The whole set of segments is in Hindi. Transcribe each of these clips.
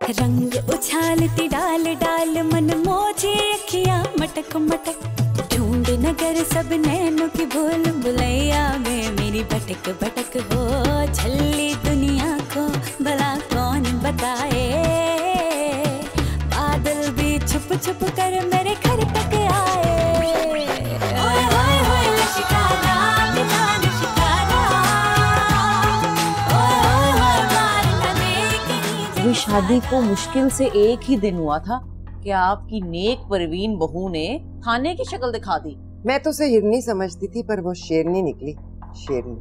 रंग उछालती डाल डाल मन मोजे अखियां मटक मटक ढूंढ नगर सब नैनों की भूल भुलैया में मेरी भटक भटक हो झल्ली दुनिया को भला कौन बताए बादल भी छुप छुप कर मेरे घर तक आए ओए ओए ओए लश्कारा दीवाना शिकारा ओए ओए ओए मार न दे कहीं अभी शादी को मुश्किल से एक ही दिन हुआ था कि आपकी नेक परवीन बहू ने थाने की शक्ल दिखा दी। मैं तो उसे हिरनी समझती थी पर वो शेरनी निकली। शेरनी।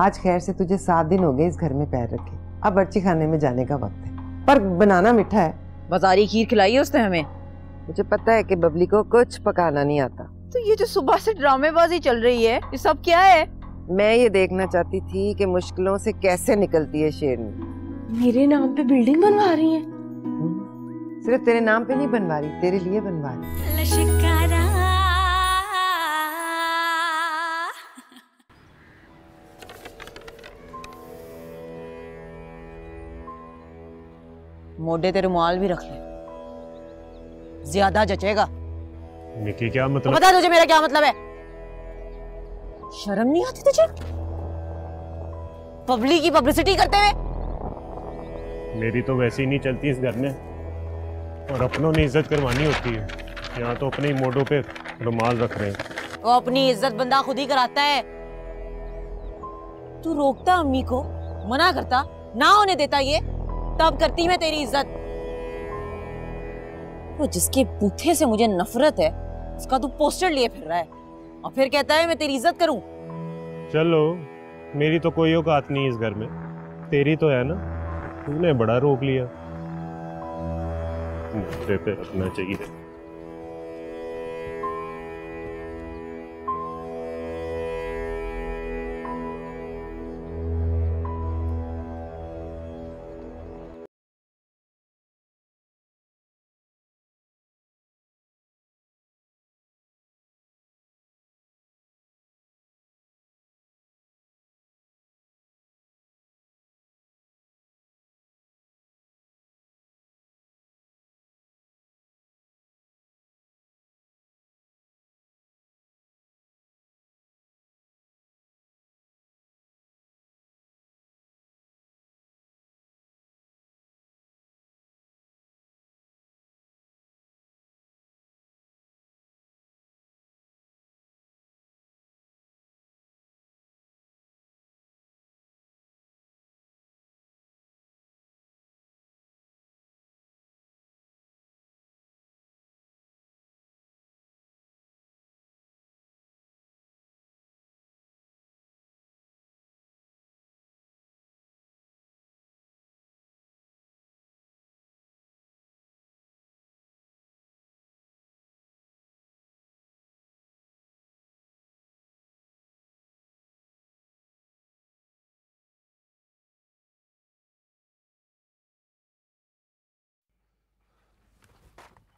आज खैर से तुझे 7 दिन हो गए इस घर में पैर रखे, अब बर्ची खाने में जाने का वक्त है। पर बनाना मीठा है। बाजारी खीर खिलाई है उसने हमें। मुझे पता है कि बबली को कुछ पकाना नहीं आता। तो ये जो सुबह से ड्रामेबाजी चल रही है ये सब क्या है? मैं ये देखना चाहती थी कि मुश्किलों से कैसे निकलती है शेरनी। मेरे नाम पे बिल्डिंग बनवा रही है? सिर्फ तेरे नाम पे नहीं बनवा रही, तेरे लिए बनवा रही। लश्कारा मोटे तेरे रुमाल भी रख ले, ज्यादा जचेगा। निकी क्या मतलब? बता तुझे मेरा क्या मतलब है? शर्म नहीं आती तुझे पब्लिक की पब्लिसिटी करते हुए? मेरी तो वैसे ही नहीं चलती इस घर में, और अपनों ने इज्जत करवानी होती है। यहाँ तो अपने ही मोढ़ों पे रुमाल रख रहे हैं। वो अपनी इज्जत बंदा खुद ही कराता है। तू रोकता अम्मी को, मना करता, ना होने देता ये, तब करती मैं तेरी इज्जत। वो जिसके बूथे से मुझे नफरत है उसका तू पोस्टर लिए फिर रहा है और फिर कहता है मैं तेरी इज्जत करूं। चलो मेरी तो कोई औकात नहीं इस घर में, तेरी तो है ना। तूने बड़ा रोक लिया, मुझे पे रखना चाहिए।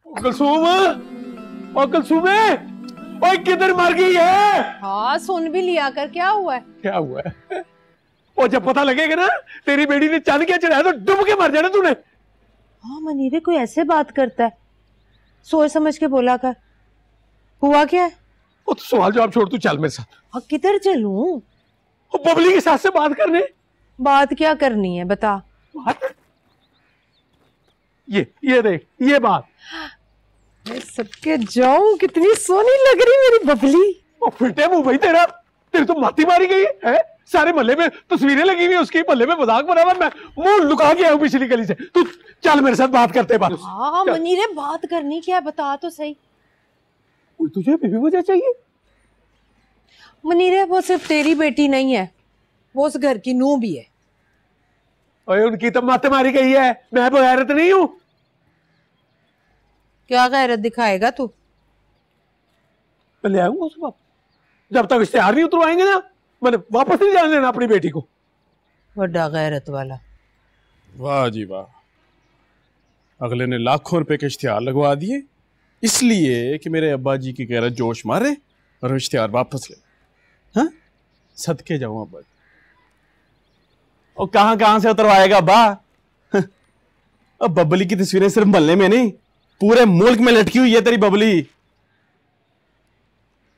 कुलसूम, ओ कुलसूम, ओए किधर मर गई है? हाँ सुन भी लिया कर, क्या हुआ है? क्या हुआ है? ओ जब पता लगेगा ना तेरी बेटी ने चांद क्या चढ़ाया तो डूब के मर जाना तूने। हाँ मनीरे, कोई ऐसे बात करता है? सोच समझ के बोला कर। हुआ क्या है? वो तो सवाल जवाब छोड़, तू चल मेरे साथ। हाँ किधर चलूं? बबली के साथ से बात करने। बात क्या करनी है बता। बात? ये देख, ये बात। मैं सबके जाऊं, कितनी सोनी लग रही मेरी बबली। ओ फिटे मुंह भाई तेरा, तेरी तो माती मारी गई है? सारे मोहल्ले में तस्वीरें लगी हुई, उसकी मोहल्ले में मजाक बना हुआ, मैं मुंह लुका के आया हूं पिछली गली से। तू चल मेरे साथ बात करते बात। हाँ मनीरे, बात करनी क्या है बता तो सही। तुझे भी वजह चाहिए? मनीरे वो सिर्फ तेरी बेटी नहीं है, वो उस घर की नूह भी है। ओए उनकी तो मत मारी गई है, मैं बगैरत नहीं हूं। क्या गैरत दिखाएगा तू? मैं ले आऊंगा उसे वापस, जब तक इश्तेहार नहीं उतरवाएंगे ना मैंने वापस नहीं जाने देना अपनी बेटी को। बड़ा गैरत वाला। वाह जी वाह, अगले ने लाखों रुपए के इश्तेहार लगवा दिए इसलिए कि मेरे अब्बा जी की गैरत जोश मारे और इश्तेहार वापस ले। हाँ सदके जाऊं अब्बा जी। और कहां से उतरवाएगा अब्बा? अब बबली की तस्वीरें सिर्फ मोहल्ले में नहीं, पूरे मुल्क में लटकी हुई है तेरी बबली।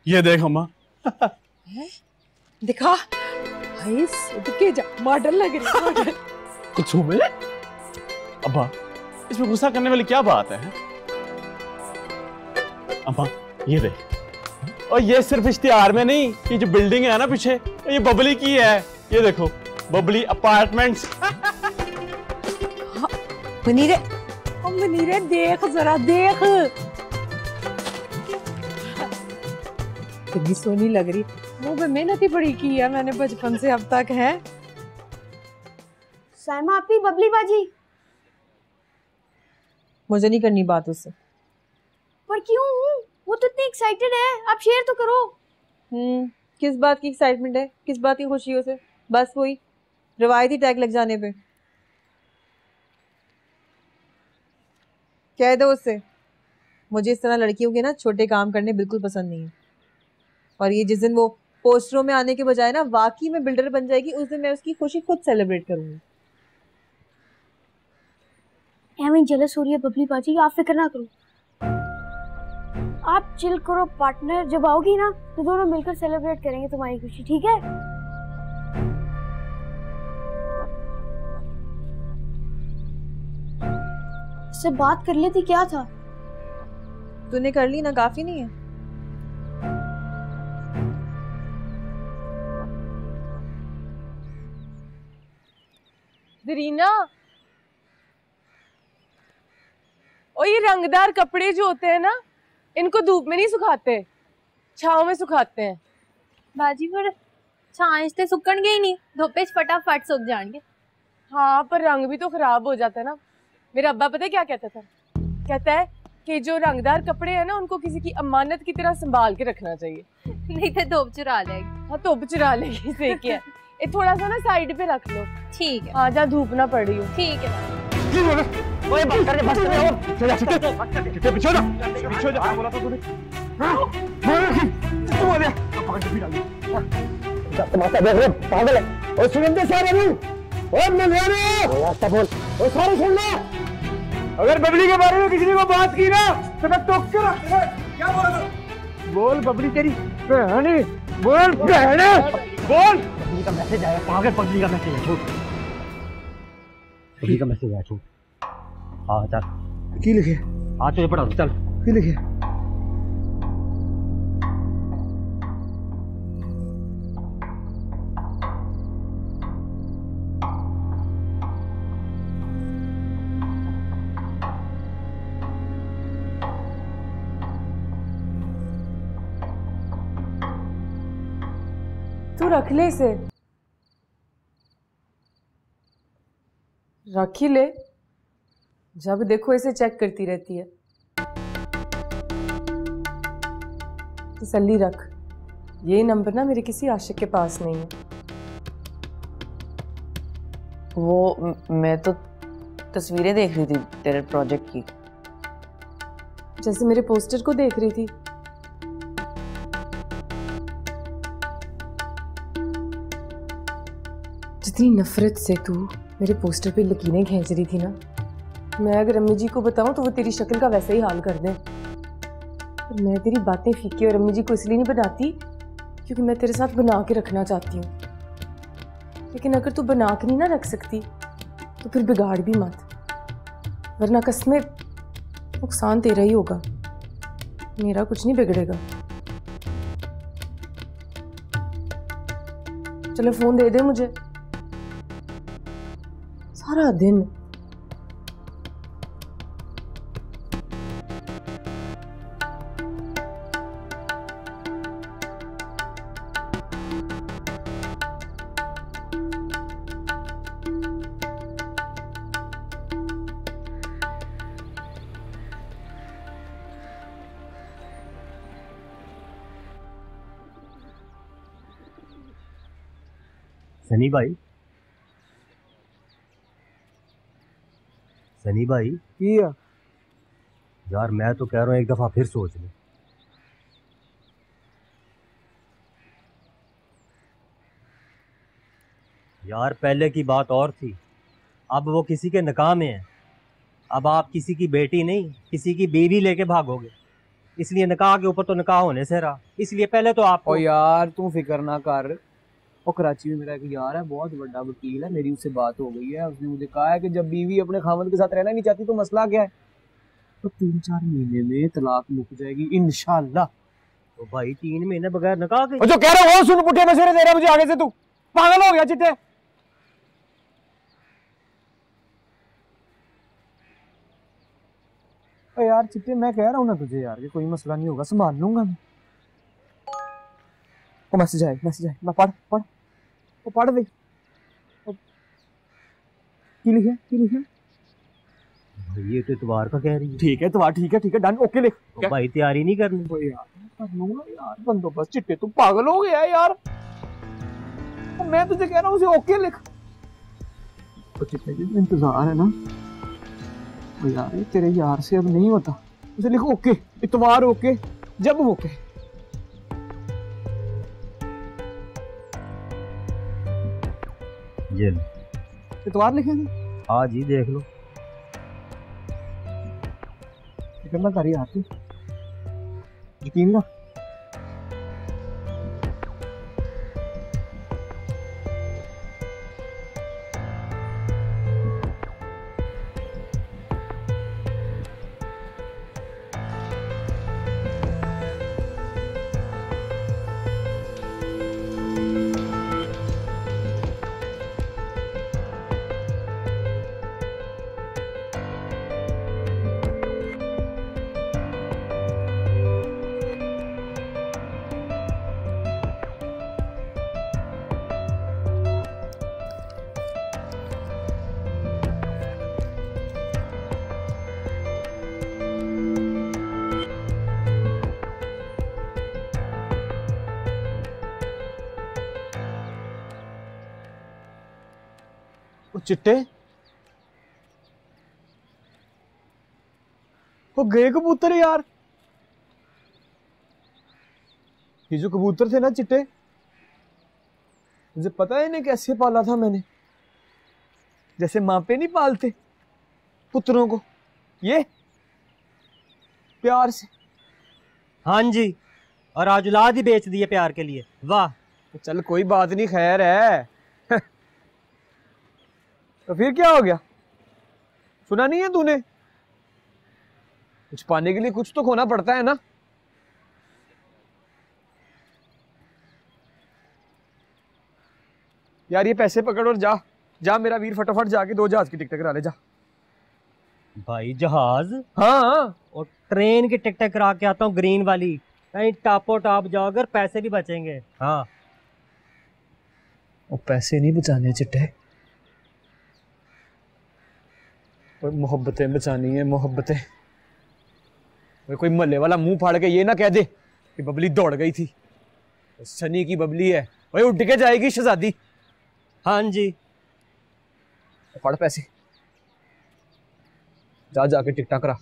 ये देख अम्मा। दिखा भाई, सदके जा, मॉडल लग रही है, मॉडल। कुछ हुए? अब्बा, इसमें गुस्सा करने वाली क्या बात है? अम्मा ये देख, और ये सिर्फ इश्तिहार में नहीं, ये जो बिल्डिंग है ना पीछे, ये बबली की है। ये देखो, बबली अपार्टमेंट्स। मनीरे, ओ मनीरे देख जरा, देख कितनी सोनी लग रही। मुंह पे मेहनत ही बड़ी की है मैंने बचपन से अब तक है। साइमा आपकी बबली बाजी। मुझे नहीं करनी बात उससे। पर क्यों? वो तो इतनी एक्साइटेड है, आप शेयर तो करो। किस बात की एक्साइटमेंट है, किस बात की खुशी है उसे? बस वही रवायती टैग लग जाने पे। कह दो उससे, मुझे इस तरह लड़कियों के ना छोटे काम करने बिल्कुल पसंद नहीं है। और ये जिस दिन वो पोस्टरों में आने के बजाय ना वाकई में बिल्डर बन जाएगी, उस दिन मैं उसकी खुशी खुद सेलिब्रेट करूंगी। एमिन जेलस हो रही है बबली बाजी, आप फिक्र ना करो, आप चिल करो पार्टनर। जब आओगी ना तो दोनों मिलकर सेलिब्रेट करेंगे तुम्हारी खुशी, ठीक है? इससे बात कर लेती, क्या था? तूने कर ली ना, काफी नहीं है? दरीना, और ये रंगदार कपड़े जो होते हैं ना, इनको धूप में नहीं सुखाते, छांव में सुखाते हैं। बाजी पर छांव से सुकण गई नहीं, धूपे फटाफट सूख जाएंगे। हाँ, पर रंग भी तो खराब हो जाता है ना। मेरा अब्बा पता है क्या कहता था? कहता है कि जो रंगदार कपड़े हैं ना, उनको किसी की अमानत की तरह संभाल के रखना चाहिए, नहीं तो धूप चुरा लेगी। हाँ, धूप चुरा लेगी, सही क्या। ये थोड़ा सा ना साइड पे रख लो। ठीक है। हाँ, जहाँ धूप ना पड़ रही हो। ठीक है। पागल है। और सुनते सारे नहीं, और मैं रास्ता बोल, और सारे सुन लो। अगर बबली के बारे में किसी ने को बात की ना तो मैं टोक के रख। क्या बोला तू? बोल बबली तेरी बहन है, बोल बहन है, बोल। बबली का मैसेज आया, पागल बबली का मैसेज है, छोड़। बबली का मैसेज आया, छोड़। हाँ चल। की लिखे? हाँ तुझे पढ़ा, चल। की लिखे? तू रख ले इसे, रख ही ले, जब देखो इसे चेक करती रहती है। तसल्ली रख, ये नंबर ना मेरे किसी आशिक के पास नहीं है। वो मैं तो तस्वीरें देख रही थी तेरे प्रोजेक्ट की। जैसे मेरे पोस्टर को देख रही थी। जितनी नफरत से तू मेरे पोस्टर पे लकीरें खींच रही थी ना, मैं अगर अम्मी जी को बताऊं तो वो तेरी शक्ल का वैसे ही हाल कर दें। पर मैं तेरी बातें फीकी और अम्मी जी को इसलिए नहीं बनाती क्योंकि मैं तेरे साथ बना के रखना चाहती हूँ। लेकिन अगर तू बना के नहीं ना रख सकती तो फिर बिगाड़ भी मत, वरना कसमें नुकसान तेरा ही होगा, मेरा कुछ नहीं बिगड़ेगा। चलो फोन दे दे मुझे। सारा दिन सनी भाई, सनी भाई यार मैं तो कह रहा हूँ एक दफा फिर सोच ले। यार पहले की बात और थी, अब वो किसी के निकाह में है। अब आप किसी की बेटी नहीं, किसी की बीवी लेके भागोगे, इसलिए निकाह के ऊपर तो निकाह होने से रहा, इसलिए पहले तो आपको। ओ यार तू फिक्र ना कर, वो कराची में मेरा एक यार है, बहुत बड़ा वकील है, मेरी उससे बात हो गई है। उसने मुझे कहा है कि जब बीवी अपने खामद के साथ रहना नहीं चाहती तो मसला क्या है, तो 3-4 महीने में तलाक मुक जाएगी इंशाल्लाह। तो भाई 3 महीने बगैर निकाह के जो कह रहा हूँ सुन, पुठे मशवरे दे रहा मुझे आगे से, तू पागल हो गया चिट्टे। यार चिट्टे मैं कह रहा हूँ ना तुझे यार कि कोई मसला नहीं होगा, संभाल लूंगा मैं। वो मैसेज आए मैं पढ़ वो पढ़ दे। की लिखे ये तो इतवार का कह रही है। ठीक है इतवार, ठीक है डन, ओके लिख। तो भाई तैयारी नहीं करनी यार, कर लूंगा यार बंदोबस्त। चिट्टे तू पागल हो गया यार, मैं तुझे कह रहा हूँ उसे ओके लिख। तो चिट्टे जी इंतजार है ना यार, तेरे यार से अब नहीं होता, उसे लिखो ओके, इतवार ओके, जब ओके। ये इतवार लिखेंगे? हाँ जी देख लो। करना कर यार तू, यकीन ना। चिट्टे वो गए कबूतर यार, ये जो कबूतर थे ना चिट्टे, मुझे पता है इन्हें कैसे पाला था मैंने, जैसे माँ पे नहीं पालते पुत्रों को, ये प्यार से। हाँ जी, और आज औलाद ही बेच दिए प्यार के लिए। वाह। चल कोई बात नहीं, खैर है। तो फिर क्या हो गया, सुना नहीं है तूने, कुछ पाने के लिए कुछ तो खोना पड़ता है ना। यार ये पैसे पकड़ और जा मेरा वीर, फटाफट जाके 2 जहाज की टिकट करा ले जा। भाई जहाज? हाँ, और ट्रेन की टिकट करा के आता हूँ, ग्रीन वाली, कहीं टापो टाप जाओगे, पैसे भी बचेंगे। हाँ, और पैसे नहीं बचाने चिट्टे, और मोहब्बतें बचानी है, मोहब्बतें। कोई महल्ले वाला मुंह फाड़ के ये ना कह दे कि बबली दौड़ गई थी, सनी की बबली है वही उठ के जाएगी शहजादी। हाँ जी, फड़ पैसे, जाके टिकटा करा।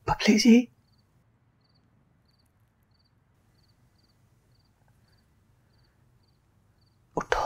बबली जी, उठो।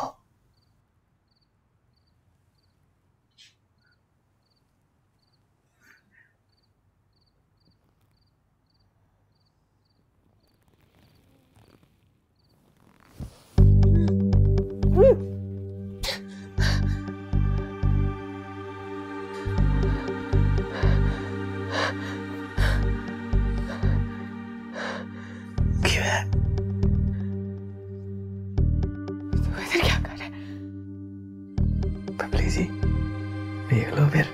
बबली जी, देख लो फिर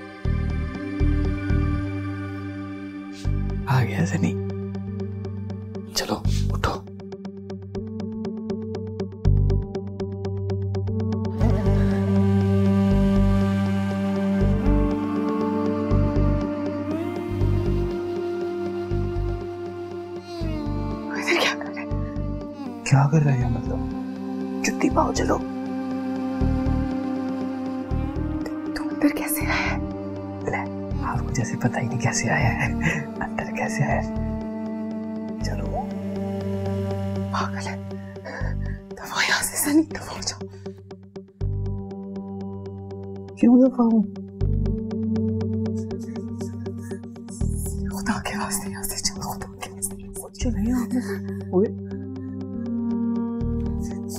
आ गया सनी। चलो उठो। इधर क्या कर रहे हैं? क्या कर रहे हैं मतलब? जुत्ती पाओ। चलो। अंदर कैसे आया? ले, आपको जैसे पता ही नहीं कैसे आया है। अंदर कैसे आया? चलो, पागल है। दफा यहाँ से सनी, दफा हो जाओ। क्यों दफा हूँ? खुदा के वास्ते यहाँ से चलो, खुदा के वास्ते चलो। यहाँ पे ओए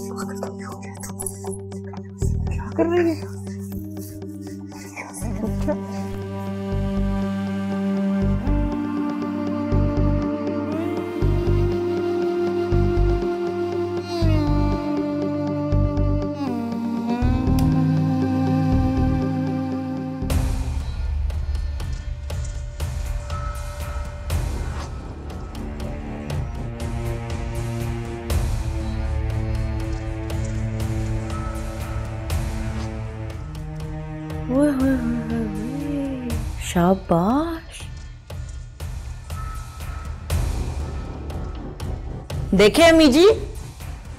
पागल तो नहीं हो गया तू? क्या कर रही है? शाबाश। देखे अम्मी जी,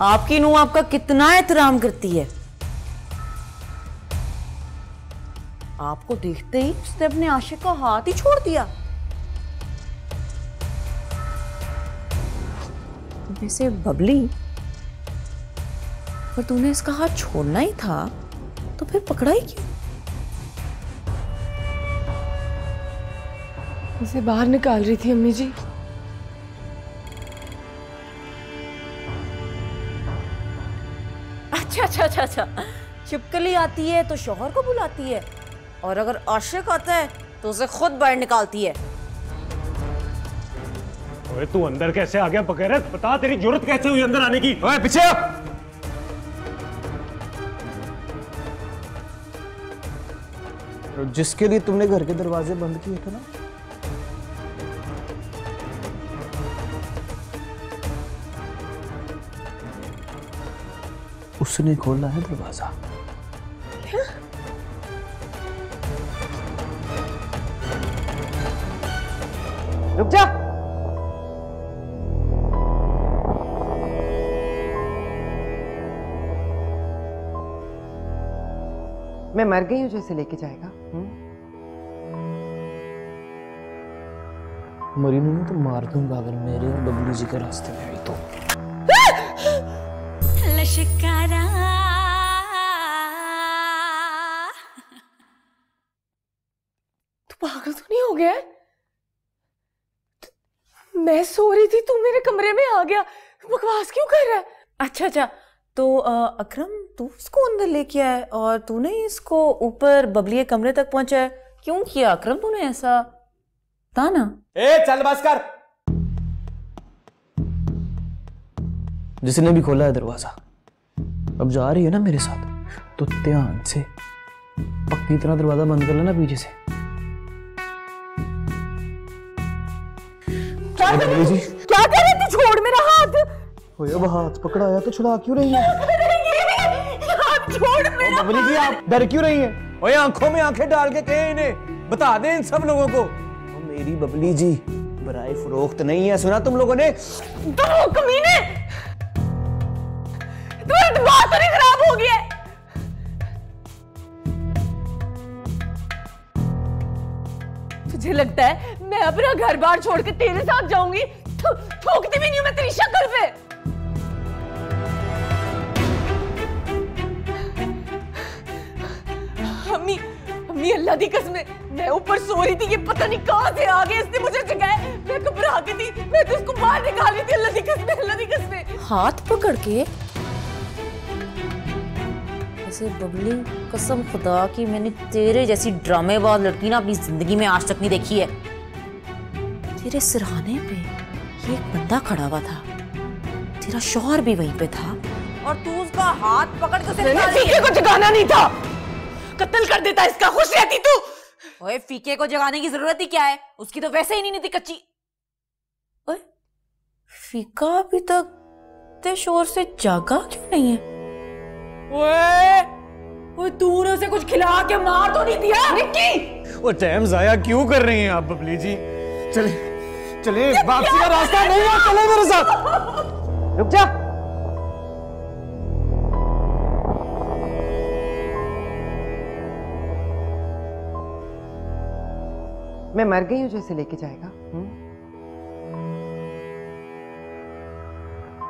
आपकी नूंह आपका कितना एहतराम करती है। आपको देखते ही उसने अपने आशिक का हाथ ही छोड़ दिया। वैसे बबली, पर तूने इसका हाथ छोड़ना ही था तो फिर पकड़ा ही क्यों? उसे बाहर निकाल रही थी अम्मी जी। अच्छा। छिपकली आती है तो शौहर को बुलाती है, और अगर आशिक आता है तो उसे खुद बाहर निकालती है। ओए तू अंदर कैसे आ गया बगैरत? बता, तेरी जुर्रत कैसे हुई अंदर आने की? ओए पीछे आ। जिसके लिए तुमने घर के दरवाजे बंद किए थे ना, उसने खोला है दरवाजा। क्या? रुक जा। मैं मर गई हूं जैसे लेके जाएगा? मरी नहीं तो मार दूंगा अगर मेरे और बबली जी के रास्ते में आई तो। लश्कारा तू पागल तो नहीं हो गया? मैं सो रही थी, तू मेरे कमरे में आ गया, बकवास क्यों कर रहा है? अच्छा, तो अकरम तू इसको अंदर लेके आया और तूने इसको ऊपर बबली के कमरे तक पहुंचाया। क्यों किया अकरम तूने ऐसा? था ना? ए चल बस कर। जिसने भी खोला है दरवाजा, अब जा रही है ना मेरे साथ, तो ध्यान से पक्की तरह दरवाजा बंद कर लेना पीछे से। क्या कर रही थी? छोड़ मेरा हाथ। अब हाथ पकड़ाया तो छुड़ा क्यों रही है? हाथ छोड़ मेरा। बबली जी आप डर क्यों रही हैं? ओए आंखों में आंखें डाल के कहे इन्हें, बता दे इन सब लोगों को। मेरी बबली जी बराए फरोख्त नहीं है, सुना तुम लोगों ने? तुम कमीने, तुम्हारा दिमाग तो नहीं खराब हो गया? तुझे लगता है मैं अपना घर बार छोड़ के तेरे साथ जाऊंगी? ठोकती भी नहीं हूं मैं तेरी शक्ल पे। अम्मी अम्मी अल्लाह दी कसम, मैं ऊपर सो रही थी, ये पता नहीं कहां से आ गया, इसने मुझे जगाया, मैं घबरा गई थी, मैं तो इसको बाहर निकाल रही थी। अल्लाह दी कसम, अल्लाह दी कसम। हाथ पकड़ के ऐसे बबली, कसम खुदा की मैंने तेरे जैसी ड्रामेबाज लड़की ना अपनी जिंदगी में आज तक नहीं देखी है। तेरे सिरहाने पे ये एक बंदा खड़ा हुआ था, तेरा शौहर भी वहीं पे था, और तू उसका हाथ पकड़ के उसे फीके को जगाना नहीं था, कत्ल कर देता इसका, खुश रहती तू। ओए फीके को जगाने की जरूरत ही क्या है, उसकी तो वैसे ही नहीं थी कच्ची। ओए फीका अभी तक इतने शोर से जागा क्यों नहीं है? ओए तूने उसे कुछ खिला के मार तो नहीं दिया? निक्की वो टाइम जाया क्यों कर रही हैं आप बबली जी? चले चले, वापसी का रास्ता नहीं है, चले मेरे साथ। रुक जा। मैं मर गई हूं जैसे लेके जाएगा?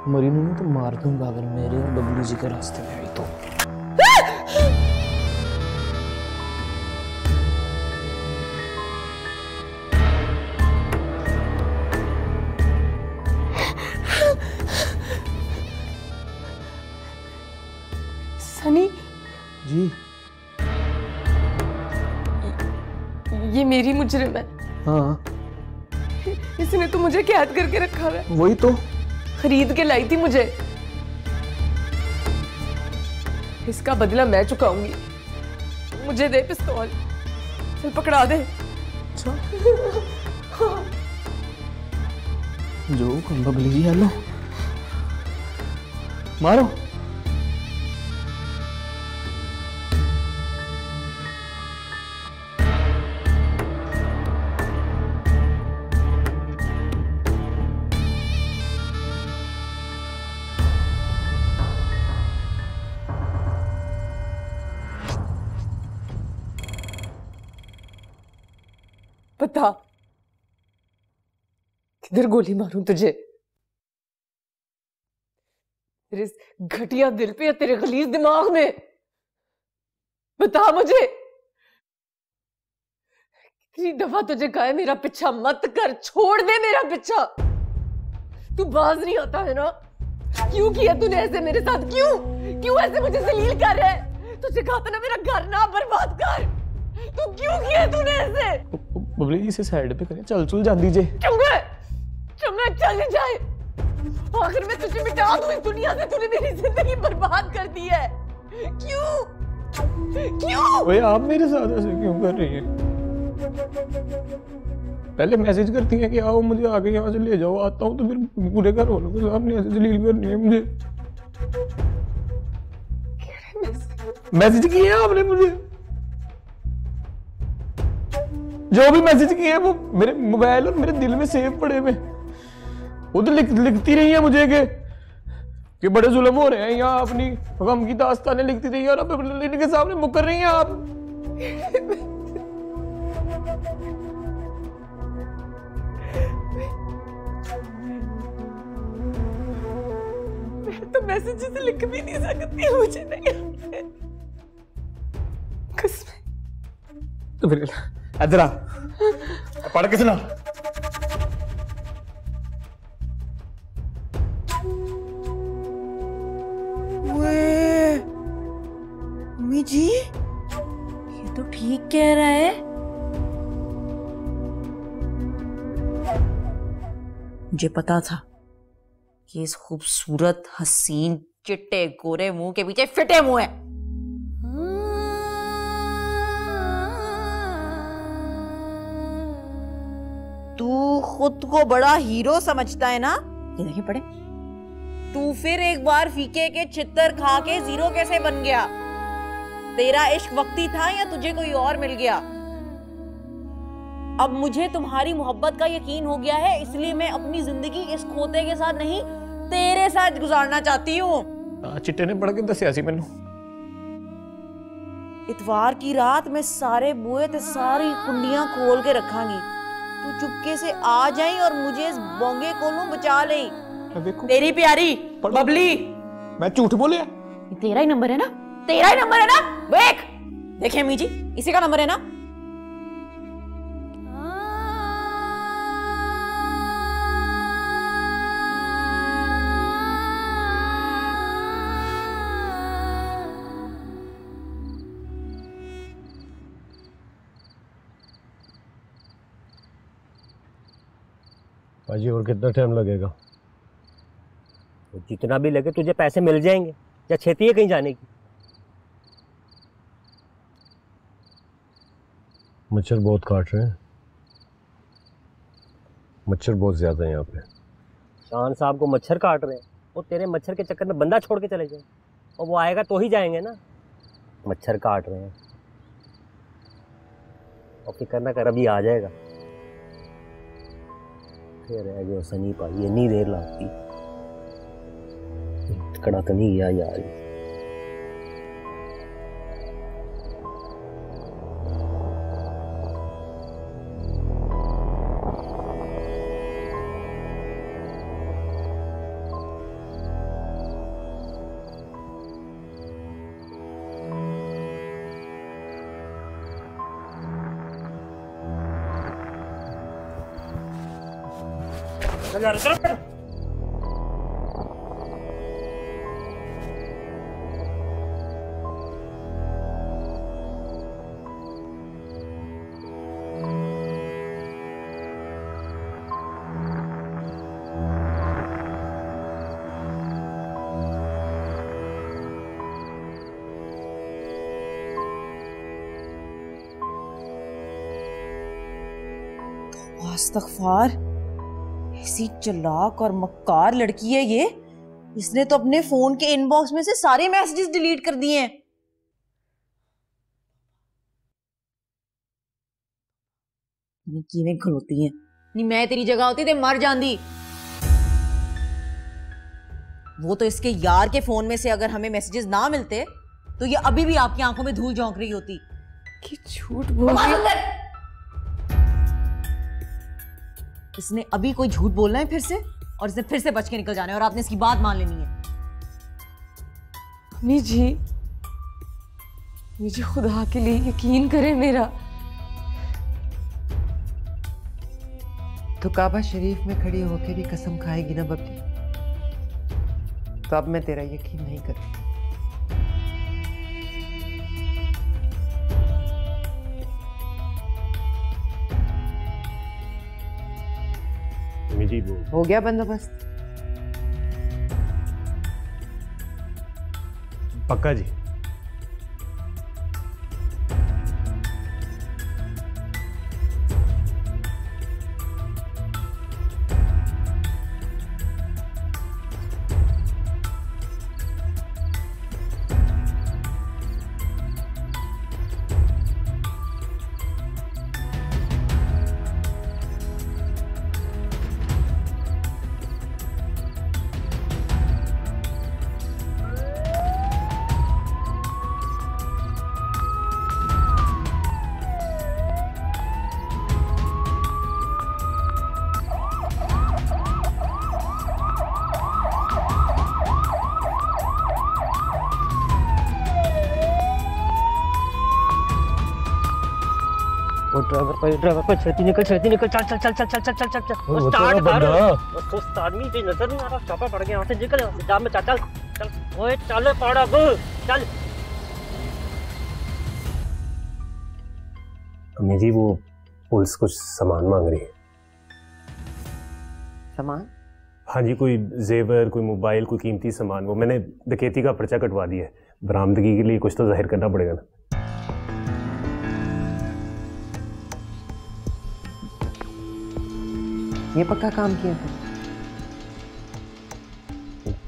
मरीनू ने तो मार दूंगा अगर मेरे और बबलू जी के रास्ते में आई तो। सनी जी, ये मेरी मुजरिम है। हाँ इसने तो मुझे कैद करके रखा है। वही तो, खरीद के लाई थी मुझे। इसका बदला मैं चुकाऊंगी। मुझे दे पिस्तौल, चल पकड़ा दे। जो बबली जी, हेलो मारो। बता किधर गोली मारूं तुझे? तेरे इस घटिया दिल पे या तेरे गलीज दिमाग में? बता मुझे। कितनी दफा तुझे कहा है मेरा पीछा मत कर, छोड़ दे मेरा पीछा। तू बाज नहीं आता है ना? क्यों किया तूने ऐसे मेरे साथ? क्यों ऐसे मुझे जलील कर रहा है? तुझे कहा था ना मेरा घर ना बर्बाद कर। तू क्यों किया तूने ऐसे? बबली जी, इसे साइड पे करें, चल चल जा दीजिए। चंगा चल जाए, आखिर में तुझे मिटा दूं इस दुनिया से। तूने मेरी जिंदगी बर्बाद कर दी है। क्यों? ओए आप मेरे साथ ऐसे क्यों कर रही हैं? पहले मैसेज करती हैं कि आओ मुझे आके यहाँ से ले जाओ, आता हूँ, तो फिर पूरे घर वालों के सामने ऐसे जलील करनी है मुझे। मैसेज किए आपने मुझे? जो भी मैसेज किए हैं वो मेरे मोबाइल और मेरे दिल में सेव पड़े हुए। वो तो लिखती रही है मुझे कि बड़े जुल्म हो रहे हैं यहाँ, अपनी गम की दास्तानें लिखती रही है, और अब इनके सामने मुकर रही हैं आप। मैं तो मैसेज से लिख भी नहीं सकती, मुझे नहीं आते। तो फिर इधर आ, पढ़ के सुना। मम्मी जी, ये तो ठीक कह रहा है। मुझे पता था कि इस खूबसूरत हसीन चिट्टे गोरे मुंह के पीछे फिटे मुंह है। तू खुद को बड़ा हीरो समझता है ना? ये देखिए पढ़े। तू फिर एक बार फीके के छित्तर खा के जीरो कैसे बन गया? तेरा इश्क वक्ती था या तुझे कोई और मिल गया? अब मुझे तुम्हारी मोहब्बत का यकीन हो गया है, इसलिए मैं अपनी जिंदगी इस खोते के साथ नहीं तेरे साथ गुजारना चाहती हूँ। चिट्टे ने पढ़ के दसिया सी मैनू। इतवार की रात मैं सारे बुए ते सारी कुंडियां खोल के रखांगी। तू चुपके से आ जाई और मुझे इस बोंगे कोलों बचा ले। तेरी प्यारी बबली। मैं झूठ बोलिया? तेरा ही नंबर है ना? तेरा ही नंबर है ना? देख देखे अम्मी जी, इसी का नंबर है ना? पाजी और कितना टाइम लगेगा? जितना भी लगे तुझे पैसे मिल जाएंगे, या छेती है कहीं जाने की? मच्छर बहुत काट रहे हैं, मच्छर बहुत ज्यादा है यहाँ पे। शान साहब को मच्छर काट रहे हैं, वो तेरे मच्छर के चक्कर में बंदा छोड़ के चले जाए, और वो आएगा तो ही जाएंगे ना। मच्छर काट रहे हैं, और फिक्र ना कर, अभी आ जाएगा। फिर रह गया सनी पाई, इतनी देर लगती, कड़ा तो नहीं गया यार। इस्तग़फ़ार, ऐसी चालाक और मक्कार लड़की है ये। इसने तो अपने फोन के इनबॉक्स में से सारे मैसेजेस डिलीट कर दिए हैं। किवें खलोती हैं, नहीं मैं तेरी जगह होती तो मर जाती। वो तो इसके यार के फोन में से अगर हमें मैसेजेस ना मिलते तो ये अभी भी आपकी आंखों में धूल झोंक रही होती। कि झूठ बोल रही है। इसने अभी कोई झूठ बोलना है फिर से, और इसने फिर से बच के निकल जाना है, और आपने इसकी बात मान लेनी है। अम्मी जी, मुझे खुदा के लिए यकीन करें मेरा। तो काबा शरीफ में खड़ी होके भी कसम खाएगी ना बबली? तो अब मैं तेरा यकीन नहीं करूँ। जी हो गया बंदोबस्त? पक्का जी। ड्राइवर पर छेती निकल, चल चल चल चल चल चल चल चल चल। स्टार्ट कर। दोस्त आदमी से नजर नहीं आ रहा, चापा पड़ गया, यहाँ से निकल, जाम में चल चल चल। ओए चल पड़ा गो, चल। अम्मी जी, वो पुलिस कुछ सामान मांग रही है। सामान? हाँ जी, कोई जेवर, कोई मोबाइल, कोई कीमती सामान। वो मैंने डकैती का पर्चा कटवा दिया है, बरामदगी के लिए कुछ तो जाहिर करना पड़ेगा ना। ये पक्का काम किया था?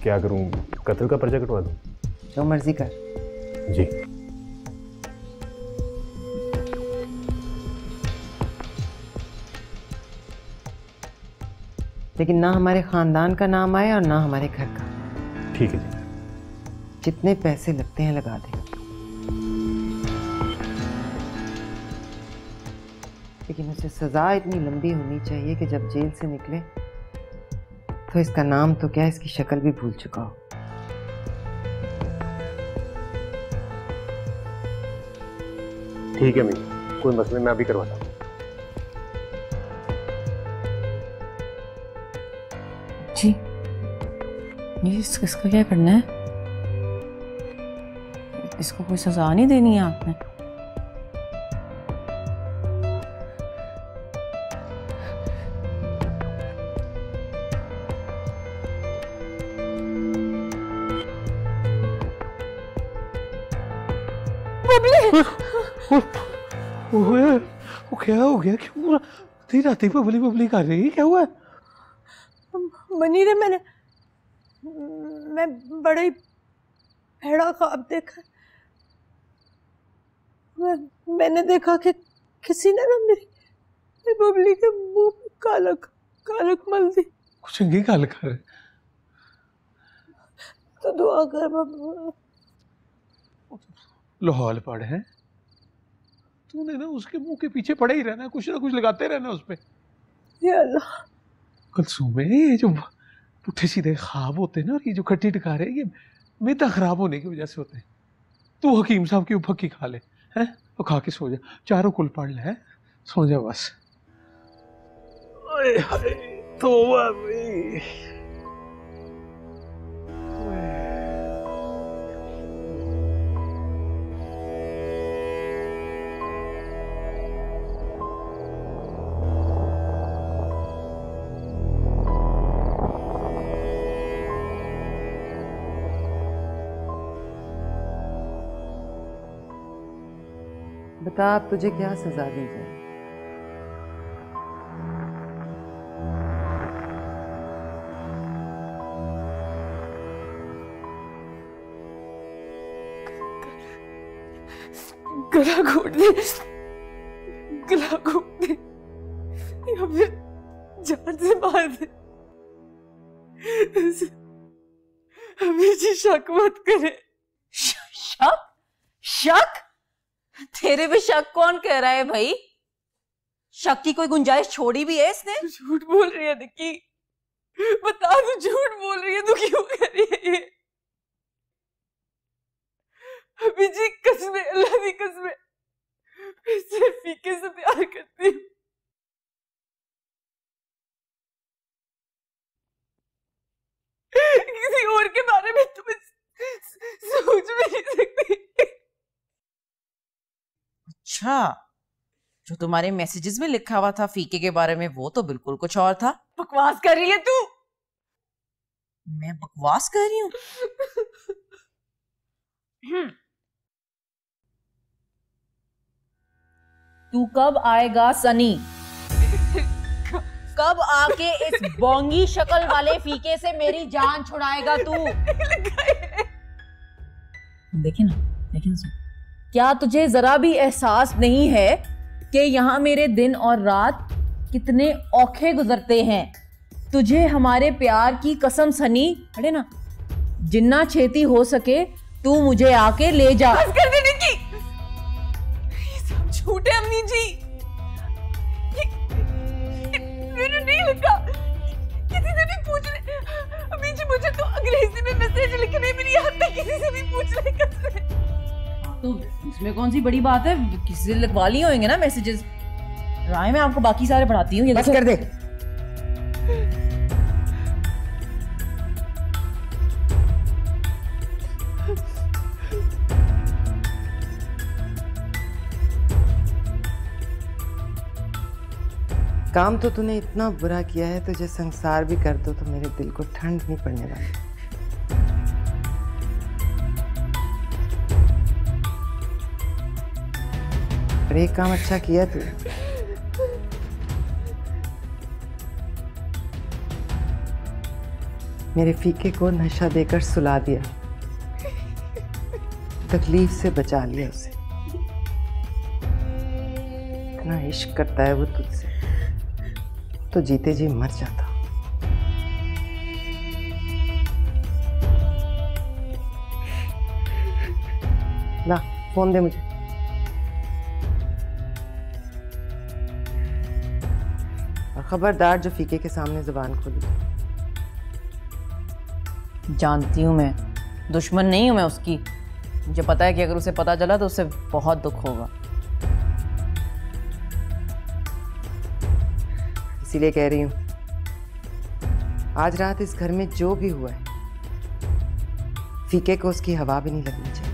क्या करूं, कत्ल का पर्चा कटवा दूं? जो मर्जी कर। जी। लेकिन ना हमारे खानदान का नाम आए और ना हमारे घर का। ठीक है जी। जितने पैसे लगते हैं लगा दे, लेकिन उसे सजा इतनी लंबी होनी चाहिए कि जब जेल से निकले तो इसका नाम तो क्या, इसकी शक्ल भी भूल चुका हो। ठीक है अम्मी, कोई मसला नहीं, मैं अभी करवाता हूँ। जी ये इसका क्या करना है? इसको कोई सजा नहीं देनी है आपने? वो क्या हो गया? क्यों आधी रात बबली बबली कर रही है? क्या हुआ? मनीरे मैं बड़ा ही भैड़ा ख्वाब देखा। मैंने देखा कि किसी ने ना मेरी बबली के मुंह में कालक मल दी। कुछ चंगी गल कर, तो दुआ कर बाबा। लाहौल पड़ है, तूने ना उसके मुंह के पीछे पड़े ही रहना, कुछ ना कुछ लगाते रहना उस पे। या अल्लाह। कलसूम, ये जो पुट्ठे सीधे ख्वाब होते हैं ना, और ये जो खट्टी टिकारे, ये मैदा खराब होने की वजह से होते हैं। तू हकीम साहब की फक्की खा ले, हैं, और खा के सो जा, चारों कुल पढ़ ले, सो जा बस। तौबा भाई। बता अब तुझे क्या सजा दी जाए? गला घोट दे, गला घोट दे, या फिर जान से मार दे। अभी जी शक मत करे। शक? शक? तेरे पे शक कौन कह रहा है भाई? शक की कोई गुंजाइश छोड़ी भी है इसने? झूठ बोल रही है निक्की, बता तू झूठ बोल रही है, तू क्यों कर रही है ये? अभी जी कसमें, अल्लाह की कसमें, मैं सिर्फ फीके से प्यार करती हूँ। किसी और के बारे में तुम सोच भी नहीं सकती। अच्छा, जो तुम्हारे मैसेजेस में लिखा हुआ था फीके के बारे में, वो तो बिल्कुल कुछ और था। बकवास कर रही है तू। मैं बकवास कर रही हूँ? तू कब आएगा सनी? कब आके इस बोंगी शक्ल वाले फीके से मेरी जान छुड़ाएगा तू? देखिए ना, क्या तुझे जरा भी एहसास नहीं है कि यहाँ मेरे दिन और रात कितने औखे गुजरते हैं? तुझे हमारे प्यार की कसम सनी, अरे ना, जिन्ना छेती हो सके तू मुझे आके ले जा। बस कर दे निक्की, ये सब झूठ है अम्मी जी। मैंने नहीं लिखा, किसी से भी पूछ ले। अम्मी जी मुझे तो अंग्रेजी में मैसेज लिखने भी नहीं आता, किसी से भी पूछ ले कसम। तो इसमें कौन सी बड़ी बात है, किसी से लिखवा लिए होंगे ना मैसेजेस। राय मैं आपको बाकी सारे पढ़ाती हूँ। बस कर दे। काम तो तूने इतना बुरा किया है, तुझे संसार भी कर दो तो मेरे दिल को ठंड नहीं पड़ने वाली। पर एक काम अच्छा किया तू, मेरे फीके को नशा देकर सुला दिया, तकलीफ से बचा लिया उसे। इतना इश्क करता है वो तुझसे, तो जीते जी मर जाता। ला फोन दे मुझे। खबरदार जो फीके के सामने जुबान खोली। जानती हूँ मैं, दुश्मन नहीं हूँ मैं उसकी। मुझे पता है कि अगर उसे पता चला तो उसे बहुत दुख होगा। इसीलिए कह रही हूँ, आज रात इस घर में जो भी हुआ है, फीके को उसकी हवा भी नहीं लगनी चाहिए।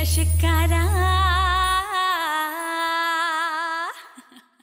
लश्कारा